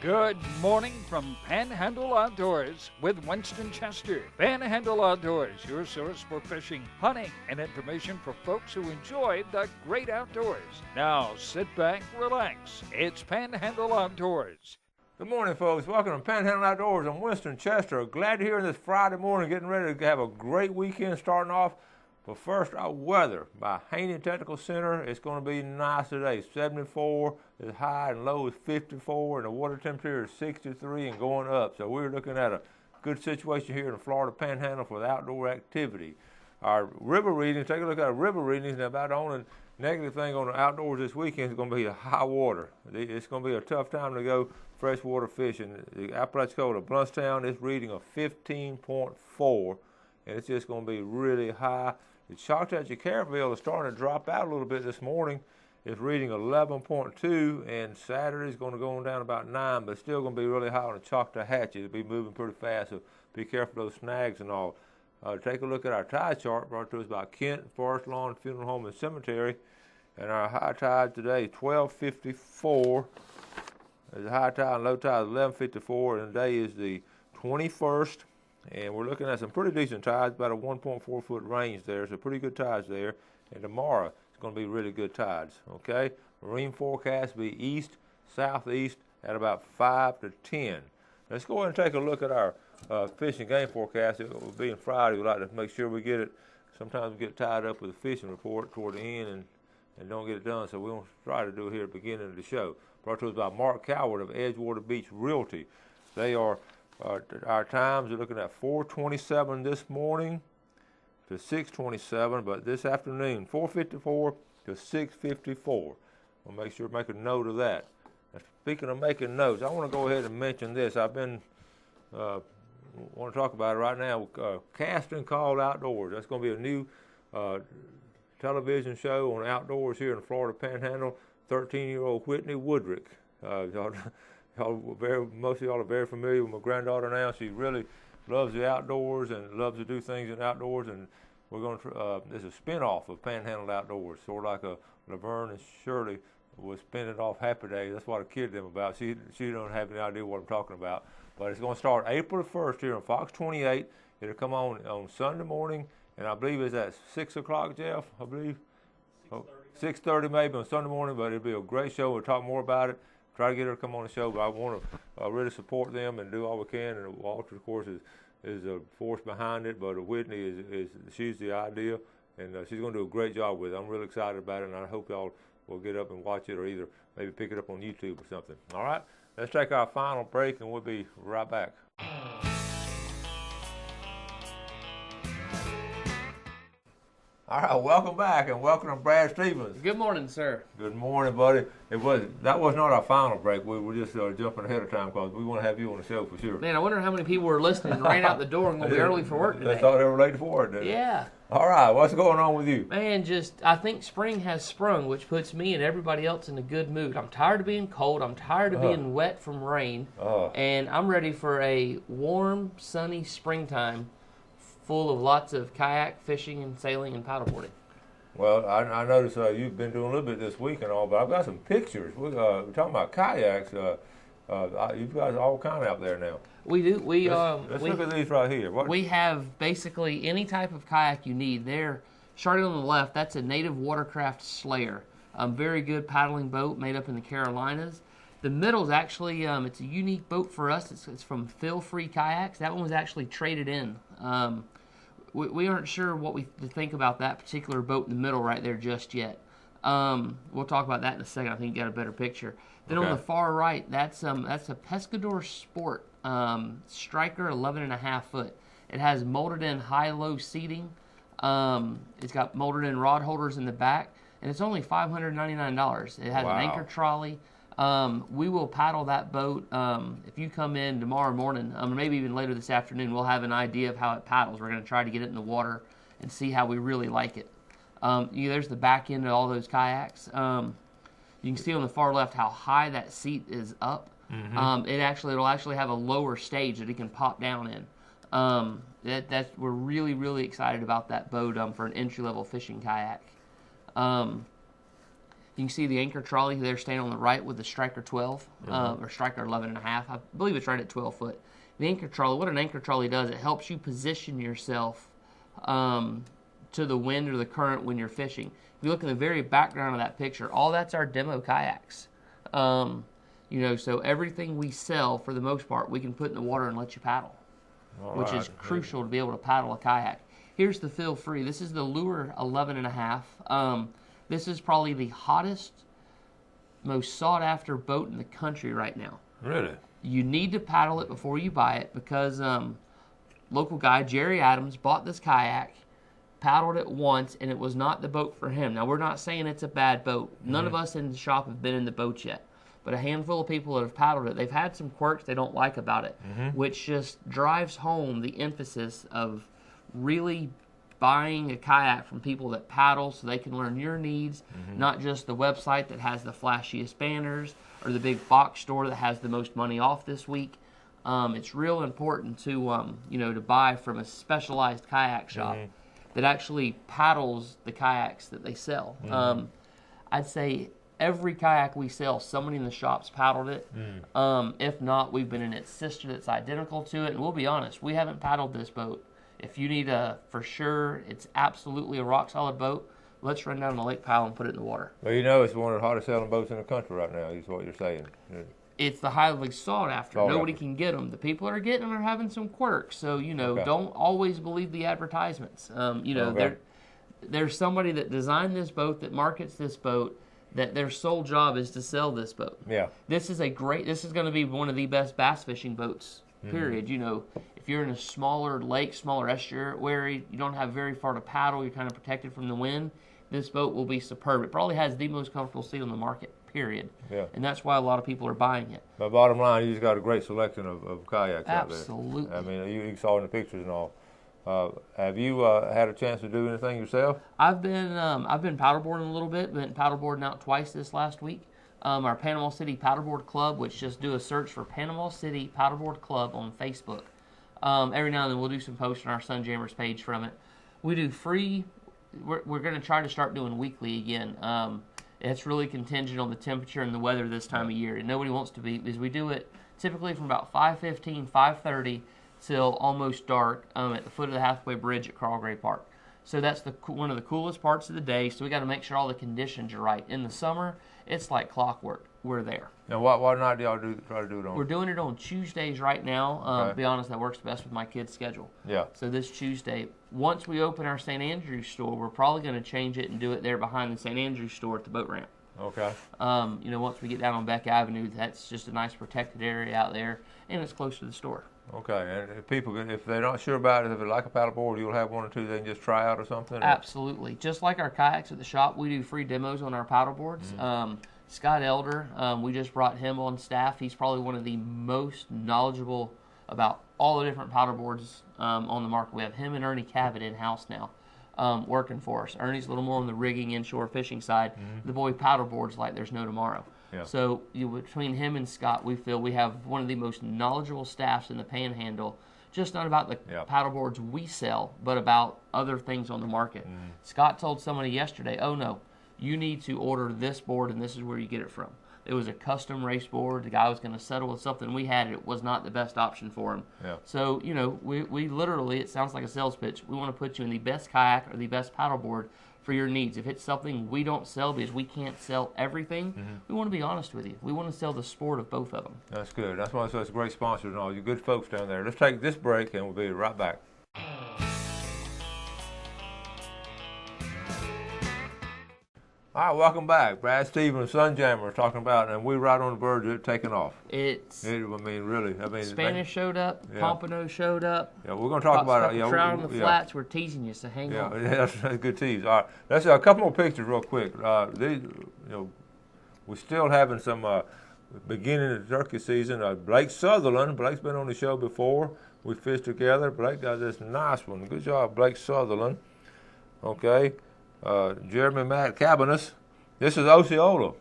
Good morning from Panhandle Outdoors with Winston Chester. Panhandle Outdoors, your source for fishing, hunting, and information for folks who enjoy the great outdoors. Now sit back, relax. It's Panhandle Outdoors. Good morning, folks. Welcome to Panhandle Outdoors. I'm Winston Chester. Glad to hear this Friday morning, getting ready to have a great weekend starting off. But first, our weather. By Haney Technical Center, it's going to be nice today. 74 is high and low is 54, and the water temperature is 63 and going up. So we're looking at a good situation here in the Florida Panhandle for the outdoor activity. Our river readings, take a look at our river readings. Now, about the only negative thing on the outdoors this weekend is going to be the high water. It's going to be a tough time to go freshwater fishing. The Apalachicola to Bluntstown is reading a 15.4, and it's just going to be really high. The Choctaw Caraville is starting to drop out a little bit this morning. It's reading 11.2, and Saturday's going to go on down about 9, but it's still going to be really high on the Choctaw Hatchet. It'll be moving pretty fast, so be careful of those snags and all. Take a look at our tide chart brought to us by Kent Forest Lawn Funeral Home and Cemetery. And our high tide today, 12:54. There's a high tide and low tide, 11:54, and today is the 21st. And we're looking at some pretty decent tides, about a 1.4 foot range there, so pretty good tides there. And tomorrow it's going to be really good tides, okay? Marine forecast will be east, southeast at about 5 to 10. Let's go ahead and take a look at our fish and game forecast. It will be on Friday. We'd like to make sure we get it. Sometimes we get tied up with a fishing report toward the end and don't get it done, so we'll try to do it here at the beginning of the show. Brought to us by Mark Coward of Edgewater Beach Realty. They are our times are looking at 4:27 this morning to 6:27, but this afternoon 4:54 to 6:54. We'll make sure to make a note of that. Now, speaking of making notes, I want to go ahead and mention this. I've been want to talk about it right now. Casting Call Outdoors. That's going to be a new television show on outdoors here in the Florida Panhandle. 13-year-old Whitney Woodrick. Most of y'all are very familiar with my granddaughter now. She really loves the outdoors and loves to do things in outdoors. And we're going to, this is a spinoff of Panhandle Outdoors, sort of like a Laverne and Shirley was spinning off Happy Days. That's what I kidded them about. She don't have any idea what I'm talking about. But it's going to start April the 1st here on Fox 28. It'll come on Sunday morning, and I believe it's at 6 o'clock, Jeff, I believe? 6:30 maybe on Sunday morning, but it'll be a great show. We'll talk more about it. Try to get her to come on the show, but I want to really support them and do all we can. And Walter, of course, is a force behind it, but Whitney she's the idea, and she's going to do a great job with it. I'm really excited about it, and I hope y'all will get up and watch it, or either maybe pick it up on YouTube or something. All right, let's take our final break, and we'll be right back. All right, welcome back, and welcome to Brad Stevens. Good morning, sir. Good morning, buddy. That was not our final break. We were just jumping ahead of time because we want to have you on the show for sure. Man, I wonder how many people were listening and ran out the door and going to be early for work today. They thought they were late for work, didn't they? Yeah. All right, what's going on with you? Man, I think spring has sprung, which puts me and everybody else in a good mood. I'm tired of being cold. I'm tired of being wet from rain. And I'm ready for a warm, sunny springtime full of lots of kayak fishing and sailing and paddleboarding. Well, I noticed you've been doing a little bit this week and all, but I've got some pictures. We're talking about kayaks. You've got all kind out there now. We do. Let's look at these right here. We have basically any type of kayak you need. There, starting on the left, that's a native watercraft Slayer. Very good paddling boat made up in the Carolinas. The middle is actually, it's a unique boat for us. It's from Feel Free Kayaks. That one was actually traded in. We aren't sure what we think about that particular boat in the middle right there just yet. We'll talk about that in a second. I think you got a better picture. Then on the far right, that's a Pescador Sport Striker 11.5 foot. It has molded in high-low seating. It's got molded in rod holders in the back, and it's only $599. It has an anchor trolley. We will paddle that boat. If you come in tomorrow morning, maybe even later this afternoon, we'll have an idea of how it paddles. We're going to try to get it in the water and see how we really like it. There's the back end of all those kayaks. You can see on the far left how high that seat is up. Mm-hmm. It'll actually have a lower stage that it can pop down in. We're really, really excited about that boat for an entry-level fishing kayak. You can see the anchor trolley there standing on the right with the Striker 12, or Striker 11.5. I believe it's right at 12 foot. The anchor trolley, what an anchor trolley does, it helps you position yourself to the wind or the current when you're fishing. If you look in the very background of that picture, all that's our demo kayaks. So everything we sell, for the most part, we can put in the water and let you paddle, which is crucial to be able to paddle a kayak. Here's the Feel Free. This is the Lure 11.5. This is probably the hottest, most sought-after boat in the country right now. Really? You need to paddle it before you buy it because local guy, Jerry Adams, bought this kayak, paddled it once, and it was not the boat for him. Now, we're not saying it's a bad boat. None of us in the shop have been in the boat yet. But a handful of people that have paddled it, they've had some quirks they don't like about it, which just drives home the emphasis of really buying a kayak from people that paddle so they can learn your needs, not just the website that has the flashiest banners or the big box store that has the most money off this week. It's real important to to buy from a specialized kayak shop that actually paddles the kayaks that they sell. I'd say every kayak we sell, somebody in the shop's paddled it. If not, we've been in its sister that's identical to it. And we'll be honest, we haven't paddled this boat. If you need for sure, it's absolutely a rock-solid boat, let's run down the lake pile and put it in the water. Well, it's one of the hottest selling boats in the country right now, is what you're saying. It's the highly sought after. Nobody can get them. The people that are getting them are having some quirks. So, don't always believe the advertisements. There's somebody that designed this boat, that markets this boat, that their sole job is to sell this boat. Yeah. This is going to be one of the best bass fishing boats, period. If you're in a smaller lake, smaller estuary, you don't have very far to paddle, you're kind of protected from the wind, this boat will be superb. It probably has the most comfortable seat on the market, period. Yeah. And that's why a lot of people are buying it. But bottom line, you just got a great selection of kayaks Absolutely. out there. I mean, you saw in the pictures and all. Have you had a chance to do anything yourself? I've been paddleboarding a little bit. Been paddleboarding out twice this last week. Our Panama City Paddleboard Club, which just do a search for Panama City Paddleboard Club on Facebook. Every now and then we'll do some posts on our Sunjammers page from it. We do free. We're going to try to start doing weekly again. It's really contingent on the temperature and the weather this time of year, and nobody wants to be, because we do it typically from about 5:15, 5:30 till almost dark at the foot of the Hathaway Bridge at Carl Gray Park. So that's one of the coolest parts of the day. So we got to make sure all the conditions are right. In the summer, it's like clockwork. We're there. Now, what night do y'all try to do it on? We're doing it on Tuesdays right now. To be honest, that works best with my kids' schedule. Yeah. So this Tuesday, once we open our St. Andrews store, we're probably going to change it and do it there behind the St. Andrews store at the boat ramp. Okay. Once we get down on Beck Avenue, that's just a nice protected area out there, and it's close to the store. Okay, and if people, if they're not sure about it, if they like a paddleboard, you'll have one or two they can just try out or something? Absolutely. Just like our kayaks at the shop, we do free demos on our paddleboards. Scott Elder, we just brought him on staff. He's probably one of the most knowledgeable about all the different paddleboards on the market. We have him and Ernie Cabot in-house now working for us. Ernie's a little more on the rigging inshore fishing side. The boy paddleboards like there's no tomorrow. Yeah. So between him and Scott, we feel we have one of the most knowledgeable staffs in the Panhandle, just not about the paddleboards we sell, but about other things on the market. Scott told somebody yesterday, oh no, you need to order this board and this is where you get it from. It was a custom race board. The guy was going to settle with something we had. It was not the best option for him. Yeah. So, we literally, it sounds like a sales pitch. We want to put you in the best kayak or the best paddleboard for your needs. If it's something we don't sell because we can't sell everything, we want to be honest with you. We want to sell the sport of both of them. That's good. That's why it's great sponsors and all. You good folks down there. Let's take this break and we'll be right back. All right, welcome back. Brad Stevens, Sunjammer, talking about, and we're right on the verge of it taking off. Spanish showed up, Pompano showed up. Yeah, we're going to talk about it. Trout on the flats. We're teasing you, so hang on. Yeah, that's a good tease. All right, let's a couple more pictures real quick. We're still having some beginning of the turkey season. Blake Sutherland. Blake's been on the show before. We fished together. Blake got this nice one. Good job, Blake Sutherland. Okay. Jeremy Matt Cabanis. This is Osceola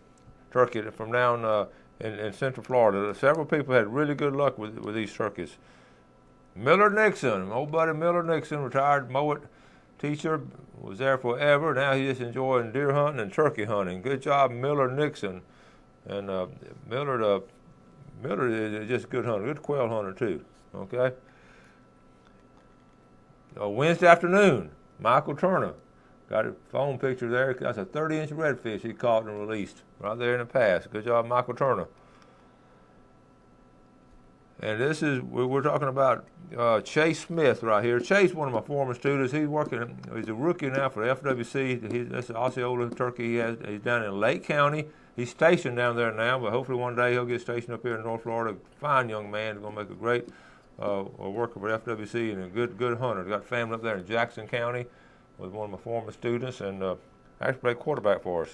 turkey from down in Central Florida. Several people had really good luck with these turkeys. Miller Nixon, old buddy Miller Nixon, retired Mowat teacher, was there forever. Now he's just enjoying deer hunting and turkey hunting. Good job, Miller Nixon. And Miller is just a good hunter, good quail hunter too. Okay. Wednesday afternoon, Michael Turner. Got a phone picture there. That's a 30-inch redfish he caught and released right there in the pass. Good job, Michael Turner. And this is, we're talking about Chase Smith right here. Chase, one of my former students, he's a rookie now for the FWC. That's the Osceola turkey he's down in Lake County. He's stationed down there now, but hopefully one day he'll get stationed up here in North Florida. Fine young man, he's going to make a great worker for FWC and a good hunter. Got family up there in Jackson County with one of my former students, and actually played quarterback for us.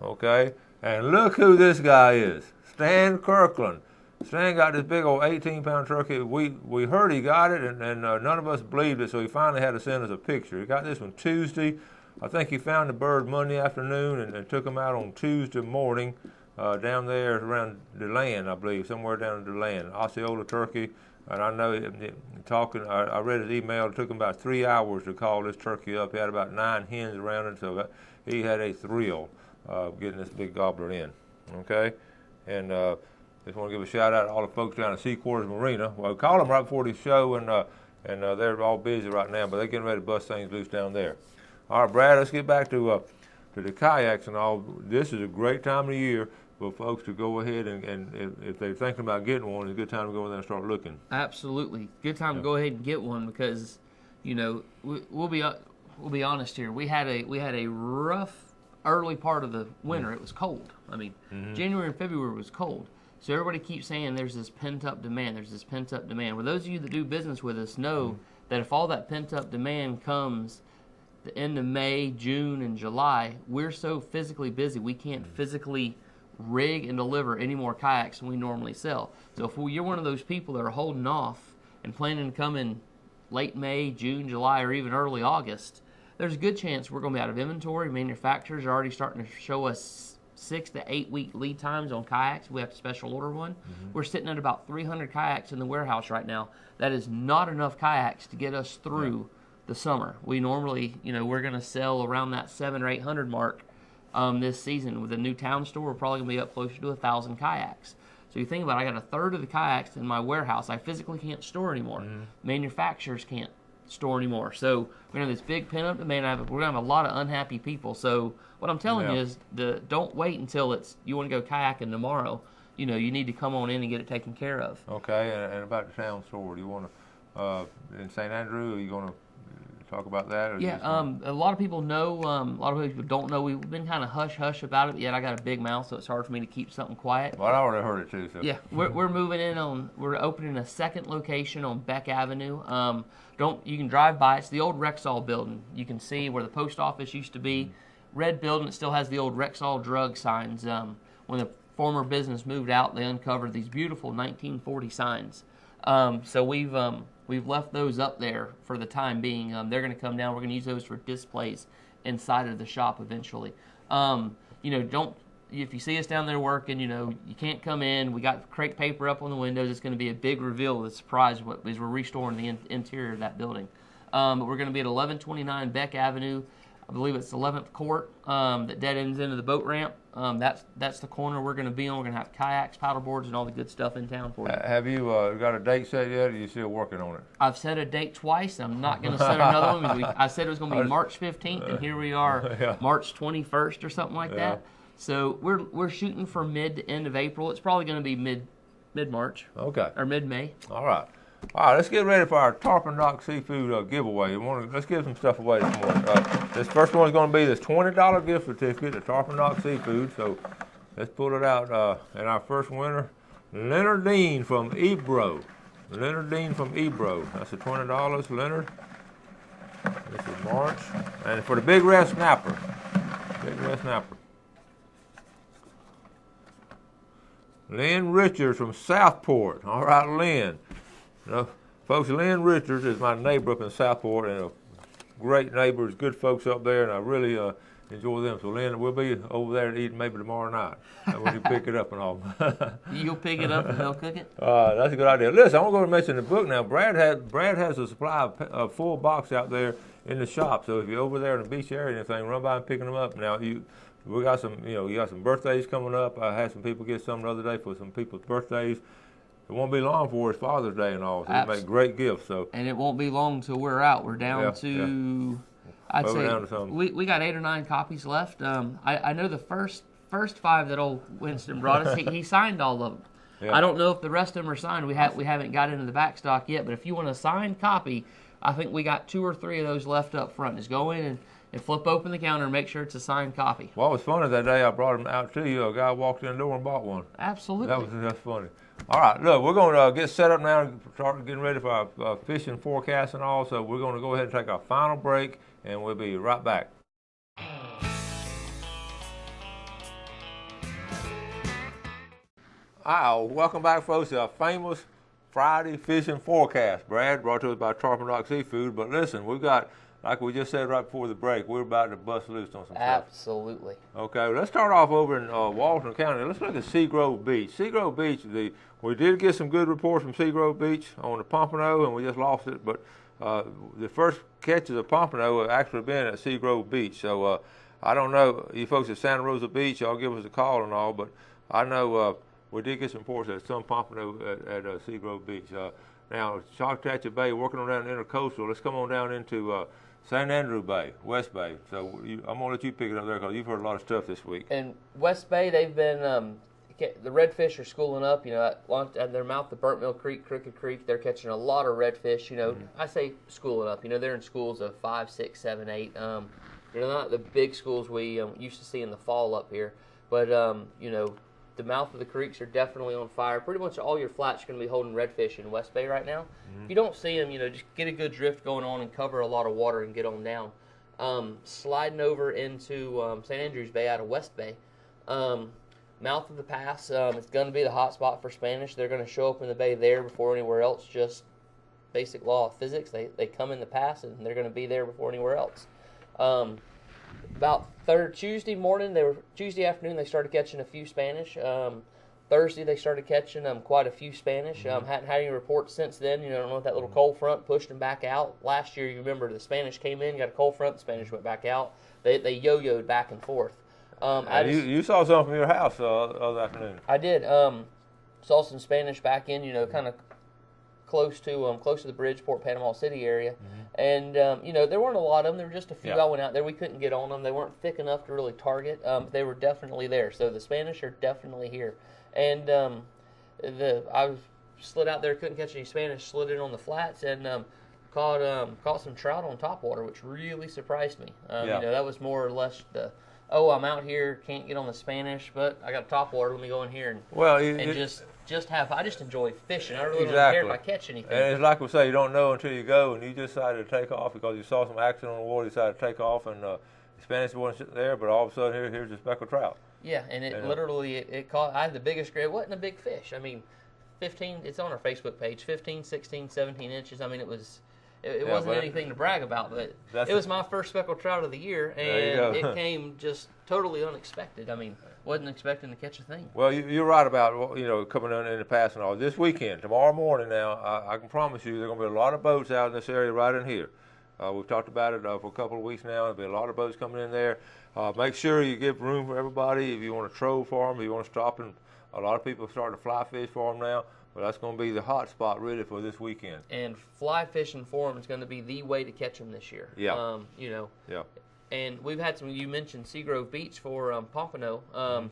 Okay, and look who this guy is, Stan Kirkland. Stan got this big old 18-pound turkey. We heard he got it, and none of us believed it, so he finally had to send us a picture. He got this one Tuesday. I think he found the bird Monday afternoon and took him out on Tuesday morning down there around DeLand, I believe, somewhere down in DeLand, Osceola turkey. And I know I read his email. It took him about 3 hours to call this turkey up. He had about 9 hens around it, so he had a thrill getting this big gobbler in. Okay, and just want to give a shout out to all the folks down at Sea Quarters Marina. Well, we called them right before the show, and they're all busy right now, but they're getting ready to bust things loose down there. All right, Brad, let's get back to the kayaks and all. This is a great time of the year for folks to go ahead and if they're thinking about getting one, it's a good time to go in there and start looking. Absolutely, good time to go ahead and get one because, you know, we'll be honest here. We had a rough early part of the winter. It was cold. I mean, January and February was cold. So everybody keeps saying there's this pent-up demand. There's this pent-up demand. Well, those of you that do business with us know that if all that pent-up demand comes the end of May, June, and July, we're so physically busy we can't physically rig and deliver any more kayaks than we normally sell. So if you're one of those people that are holding off and planning to come in late May, June, July, or even early August, there's a good chance we're going to be out of inventory. Manufacturers are already starting to show us 6 to 8 week lead times on kayaks. We have to special order one. We're sitting at about 300 kayaks in the warehouse right now. That is not enough kayaks to get us through the summer. We normally, we're going to sell around that 700 or 800 mark this season. With the new town store, we're probably going to be up closer to 1,000 kayaks. So you think about it, I got a third of the kayaks in my warehouse I physically can't store anymore. Manufacturers can't store anymore. So we're going to have this big pent-up demand. We're going to have a lot of unhappy people. So what I'm telling you is don't wait until you want to go kayaking tomorrow. You need to come on in and get it taken care of. Okay, and about the town store, do you want to, in St. Andrew, are you going to talk about that? Or a lot of people know, a lot of people don't know. We've been kind of hush-hush about it, yet I got a big mouth, so it's hard for me to keep something quiet. Well, I already heard it too. So. Yeah, we're moving in we're opening a second location on Beck Avenue. You can drive by. It's the old Rexall building. You can see where the post office used to be. Red building. It still has the old Rexall drug signs. When the former business moved out, they uncovered these beautiful 1940 signs. So we've left those up there for the time being. They're going to come down. We're going to use those for displays inside of the shop eventually. If you see us down there working, you can't come in. We got crepe paper up on the windows. It's going to be a big reveal of the surprise as we're restoring the interior of that building. But we're going to be at 1129 Beck Avenue. I believe it's 11th Court that dead ends into the boat ramp. That's the corner we're going to be on. We're going to have kayaks, paddle boards, and all the good stuff in town for you. Have you got a date set yet, or are you still working on it? I've set a date twice. I'm not going to set another one. I said it was going to be March 15th, and here we are, March 21st or something like that. So we're shooting for mid to end of April. It's probably going to be mid-March. Okay. Or mid-May. All right. All right, let's get ready for our Tarpon Rock Seafood giveaway. Let's give some stuff away this morning. This first one is going to be this $20 gift certificate to Tarpon Rock Seafood. So let's pull it out. And our first winner, Leonard Dean from Ebro. Leonard Dean from Ebro. That's the $20, Leonard. This is March. And for the Big Red Snapper. Big Red Snapper. Lynn Richards from Southport. All right, Lynn. Folks, Lynn Richards is my neighbor up in Southport, and great neighbors, good folks up there, and I really enjoy them. So, Lynn, we'll be over there to eat maybe tomorrow night when you pick it up and all. You'll pick it up and they'll cook it? That's a good idea. Listen, I want to go and mention the book now. Brad has a supply of full box out there. in the shop. So if you're over there in the beach area and anything, run by and picking them up. Now we got some, you got some birthdays coming up. I had some people get some the other day for some people's birthdays. It won't be long before it's Father's Day and all, so you make great gifts. So and it won't be long until we're out. We're down to, I'd say we got 8 or 9 copies left. I know the first 5 that old Winston brought us, he signed all of them. Yeah. I don't know if the rest of them are signed. We haven't got into the back stock yet, but if you want a signed copy, I think we got 2 or 3 of those left up front. Just go in and flip open the counter and make sure it's a signed copy. What was funny that day I brought them out to you, a guy walked in the door and bought one. Absolutely. That's funny. All right, look, we're going to get set up now and start getting ready for our fishing forecast and all, so we're going to go ahead and take our final break, and we'll be right back. Welcome back, folks, to our famous Friday fishing forecast. Brad, brought to us by Tarpon Rock Seafood, but listen, we've got, like we just said right before the break, we're about to bust loose on some stuff. Absolutely. Okay, let's start off over in Walton County. Let's look at Seagrove Beach. Seagrove Beach, we did get some good reports from Seagrove Beach on the Pompano, and we just lost it, but the first catches of Pompano have actually been at Seagrove Beach. So I don't know, you folks at Santa Rosa Beach, y'all give us a call and all, but I know we did get some reports at some Pompano at Seagrove Beach. Now, Choctawhatchee Bay, working on down Intercoastal, let's come on down into St. Andrew Bay, West Bay. So I'm going to let you pick it up there because you've heard a lot of stuff this week. And West Bay, they've been, the redfish are schooling up, at their mouth of Burnt Mill Creek, Crooked Creek. They're catching a lot of redfish, I say schooling up, they're in schools of 5, 6, 7, 8. They're not the big schools we used to see in the fall up here, but, the mouth of the creeks are definitely on fire. Pretty much all your flats are going to be holding redfish in West Bay right now. Mm-hmm. If you don't see them, just get a good drift going on and cover a lot of water and get on down. Sliding over into St. Andrews Bay out of West Bay. Mouth of the pass, it's going to be the hot spot for Spanish. They're going to show up in the bay there before anywhere else. Just basic law of physics. They come in the pass and they're going to be there before anywhere else. About Tuesday afternoon, they started catching a few Spanish. Thursday, they started catching quite a few Spanish. Hadn't had any reports since then. I don't know if that little cold front pushed them back out. Last year, you remember, the Spanish came in, got a cold front, the Spanish went back out. They yo-yoed back and forth. You saw something from your house the other afternoon. I did. Saw some Spanish back in, kind of close to the Bridgeport, Panama City area. And, there weren't a lot of them. There were just a few. I went out there. We couldn't get on them. They weren't thick enough to really target. They were definitely there. So the Spanish are definitely here. And I slid out there, couldn't catch any Spanish, slid in on the flats, and caught some trout on topwater, which really surprised me. That was more or less I'm out here, can't get on the Spanish, but I got topwater. Let me go in here I just enjoy fishing. I really don't care if I catch anything. And it's like we say, you don't know until you go, and you decided to take off because you saw some action on the water. You decided to take off, and the Spanish wasn't sitting there, but all of a sudden here's a speckled trout. Yeah, and it caught. I had the biggest grade. It wasn't a big fish. I mean, 15. It's on our Facebook page. 15, 16, 17 inches. I mean, it wasn't anything to brag about, but it was my first speckled trout of the year, and it came just totally unexpected. I mean, wasn't expecting to catch a thing. Well, you're right about coming in the past and all. This weekend, tomorrow morning now, I can promise you there are going to be a lot of boats out in this area right in here. We've talked about it for a couple of weeks now. There'll be a lot of boats coming in there. Make sure you give room for everybody. If you want to troll for them, if you want to stop, and a lot of people are starting to fly fish for them now. But that's going to be the hot spot really for this weekend. And fly fishing for them is going to be the way to catch them this year. Yeah. Yeah. And we've had some. You mentioned Seagrove Beach for Pompano.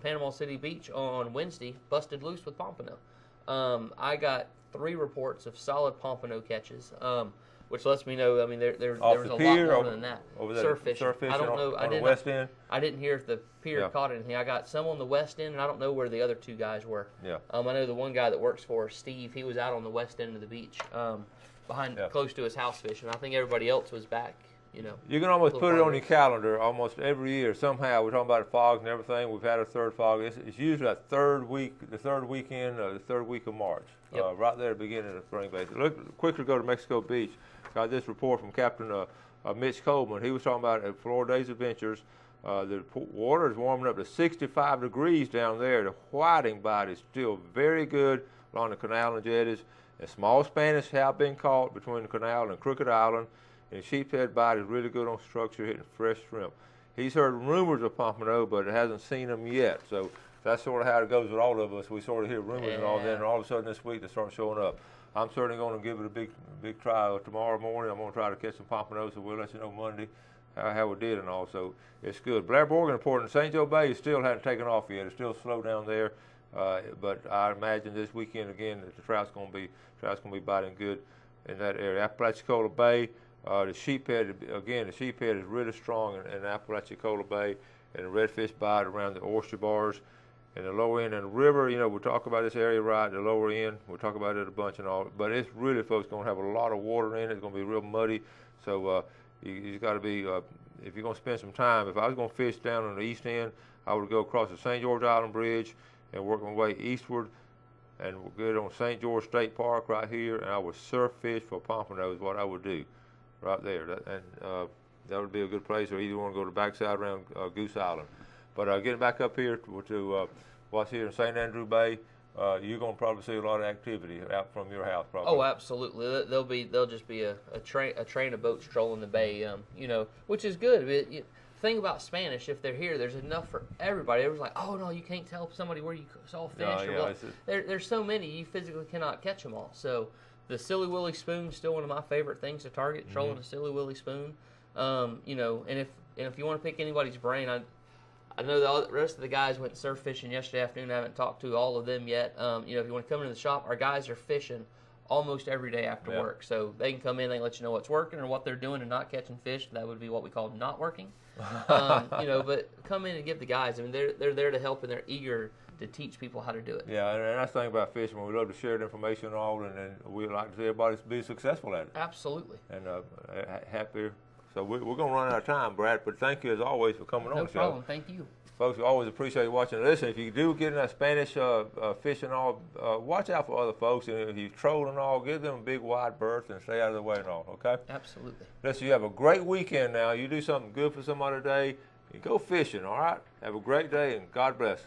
Panama City Beach on Wednesday busted loose with Pompano. I got 3 reports of solid Pompano catches, which lets me know. I mean, there was a lot more than that. Surf fishing. I don't know. On the west end. I didn't hear if the pier caught anything. I got some on the west end, and I don't know where the other 2 guys were. Yeah. I know the one guy that works for us, Steve. He was out on the west end of the beach, close to his house fishing. I think everybody else was back. You can almost put it on your calendar almost every year somehow. We're talking about fogs and everything. We've had a third fog. It's usually the third weekend, the third week of March, right there at the beginning of spring base. Look, quickly go to Mexico Beach. Got this report from Captain Mitch Coleman. He was talking about at Florida Days Adventures. The water is warming up to 65 degrees down there. The whiting bite is still very good along the canal and jetties. And small Spanish have been caught between the canal and Crooked Island. And sheephead bite is really good on structure, hitting fresh shrimp. He's heard rumors of pompano, but hasn't seen them yet. So that's sort of how it goes with all of us. We sort of hear rumors and all that, and all of a sudden this week they start showing up. I'm certainly going to give it a big try tomorrow morning. I'm going to try to catch some pompanos, so we'll let you know Monday how we did and all. So it's good. Blair Borgen reporting St. Joe Bay still hadn't taken off yet. It's still slow down there, but I imagine this weekend again that the trout's going to be biting good in that area. Apalachicola Bay, the sheephead is really strong in Apalachicola Bay, and the redfish bite around the oyster bars. And the lower end and the river, we'll talk about this area right, the lower end, we'll talk about it a bunch and all, but it's really, folks, going to have a lot of water in it. It's going to be real muddy, so you got to be, if you're going to spend some time, if I was going to fish down on the east end, I would go across the St. George Island Bridge and work my way eastward and get on St. George State Park right here, and I would surf fish for pompanos, what I would do right there. That would be a good place, or either want to go to the backside around Goose Island. But getting back up here to what's here in St. Andrew Bay, you're going to probably see a lot of activity out from your house, probably. Oh, absolutely. There'll just be a train of boats trolling the bay, which is good. The thing about Spanish, if they're here, there's enough for everybody. Everyone's like, oh no, you can't tell somebody where you saw fish. There's so many, you physically cannot catch them all. So the Silly Willy spoon is still one of my favorite things to target, trolling a Silly Willy spoon. And if you want to pick anybody's brain, I know the rest of the guys went surf fishing yesterday afternoon. I haven't talked to all of them yet. If you want to come into the shop, our guys are fishing almost every day after work. So they can come in, they can let you know what's working or what they're doing and not catching fish. That would be what we call not working. But come in and give the guys. I mean, they're there to help, and they're eager to teach people how to do it. Yeah, and that's the thing about fishing. We love to share the information and all, and we like to see everybody be successful at it. Absolutely. And happier. So we're going to run out of time, Brad, but thank you as always for coming on the show. No problem. Thank you. Folks, we always appreciate you watching and listening. If you do get in that Spanish fish and all, watch out for other folks. And if you troll and all, give them a big wide berth and stay out of the way and all, okay? Absolutely. Listen, you have a great weekend now. You do something good for somebody today. You go fishing, all right? Have a great day, and God bless.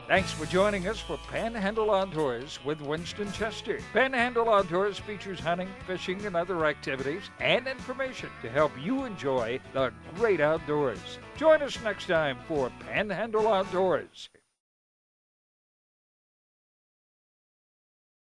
Thanks for joining us for Panhandle Outdoors with Winston Chester. Panhandle Outdoors features hunting, fishing, and other activities and information to help you enjoy the great outdoors. Join us next time for Panhandle Outdoors.